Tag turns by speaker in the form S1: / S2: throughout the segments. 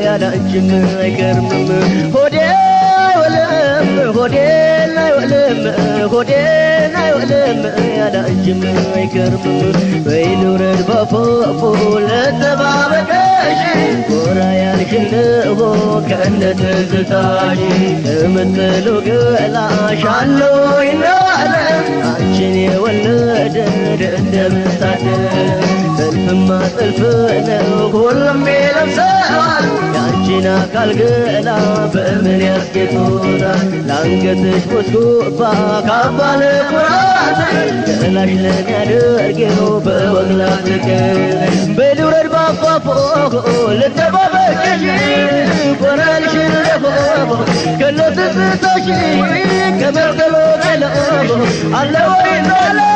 S1: ያለ አንቺም አይገርምም ሆዴ አይወለም ሆዴ አይወለም ሆዴ አይወለም ያለ አንቺም አይገርምም በይኑረድ ባፎ ለተባበቀሽ ጎራ ያልሽልሆ ከእነት ዝታሽ እምትሉ ገላሽ አለው ይናለ አንቺን የወለደ እንደምታደር ጥልፍማ ጥልፍ ነው ሁሉም ይለብሰዋል ያንቺን አካል ገላ በምን ያስጌጡታል ለአንገትሽ ሞስኩባ ካባ ለኩራት ገላሽ ለኔ ያድርጌው በወግ ላድርገው በልውረድ ባፏፎ ልተባበቅሽ ጎራልሽን ለፎ ከነትዝታሽ ከመርገሎ ገለቦ አለ ወይ ኖለው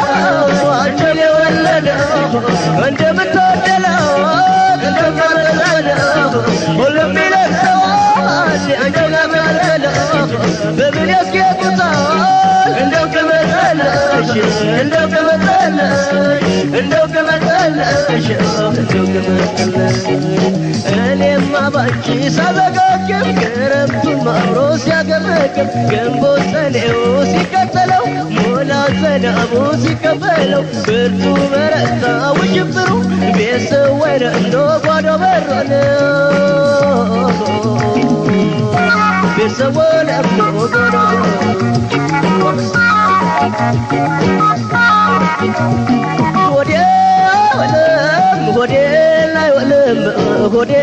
S1: አንቺን የወለደው እንደምትወደለው እንደምትወደለው ሁሉም ይለብሰዋል አንቺን አካል ገላ በምን ያስጌጡታል እንደው ከመጠለሽ እንደው ከመጠለሽ እንደው ከመጠለሽ እንደው ከመጠለሽ እኔማ ባንቺ ሳዘጋግም ክረምቱን አብሮ ሲያገመግም ግንቦት ሰኔው ሲከተለው ሞላ ሰላሙ ሲቀበለው ብርቱ በረታ ውሽብሩ ቤት ሰወረ እንዶ ጓዶ በሮን ቤት ሰወረ እንዶ ጓዶ ሆዴ አይወለም ሆዴ አይወለም ሆዴ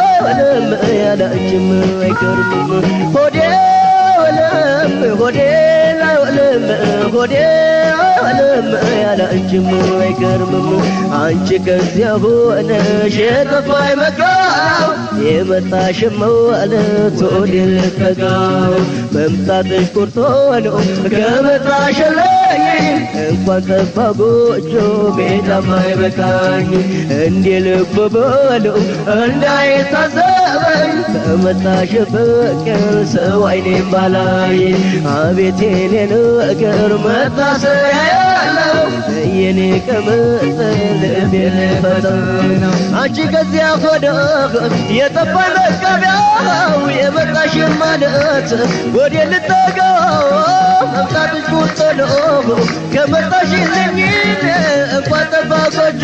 S1: አይወለም ያለ አንቺም አይገርምም ሆዴ አይወለም ሆዴ አይወለም ሆዴ አይወለም ያለ አንቺም አይገርምም አንቺ ከዚያ ሆነሽ የጠፋኝ መጋው የመጣሽም ማለት ሆዴ ልትጠጋው መምጣትሽ ቁርጦ ነው ከመጣሽልኝ እንኳን ጠፋ ጎጆ ሜዳም አይበቃኝ እንደ ልብ በለው እንዳይታዘበኝ ከመጣሽበት ቀን ሰው አይኔም ባላይ አቤት የኔ ነገር መታሰሪያ ያለው የኔ ከመጠን ልቤ ልፈተነው አንቺ ከዚያ ሆደ የጠፋኝ መጋቢያው የመጣሽ ማለት ወዴ ልጠጋው መምጣትሽ ቁርጥ ነው ከመጣሽልኝ እንኳን ጠፋ ጎጆ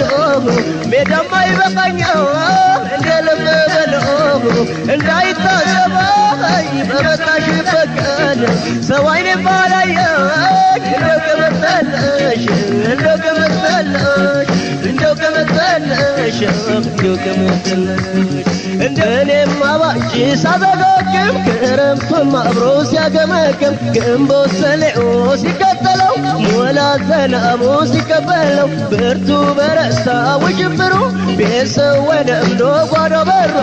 S1: ሜዳም አይበቃኝው እንደ ልብ በለው እንዳይታዘበኝ በመጣሽበት ቀን ሰው አይኔም ባላየው እንደው ከመጠለሽ እንደው ከመጠለሽ እንደው ከመጠለሽ እንደው ከመጠለሽ እንደኔማ ባንቺ ሳዘጋግም ክረምቱም አብሮ ሲያገመግም ግንቦት ሰኔው ሲከተለው ሞላ ሰላሙ ሲቀበለው ብርቱ በረታ ውሽብሩ ቤት ሰወረ እንዶ ጓዶ በሮ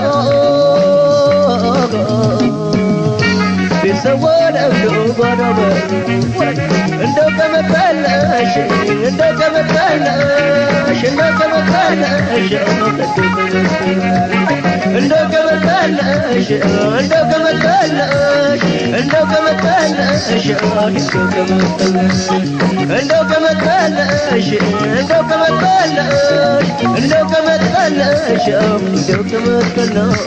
S1: ቤት ሰወረ እንዶ ጓዶ በሮ እንደው ከመጠለሽ እንደው ከመጠለሽ እንደው ከመጠለሽ እንደው ከመጠለሽ እንደው ከመጠለሽ እንደው ከመጠለሽ እንደው ከመጠለሽ እንደው ከመጠለሽ እንደው ከመጠለሽ እንደው ከመጠለሽ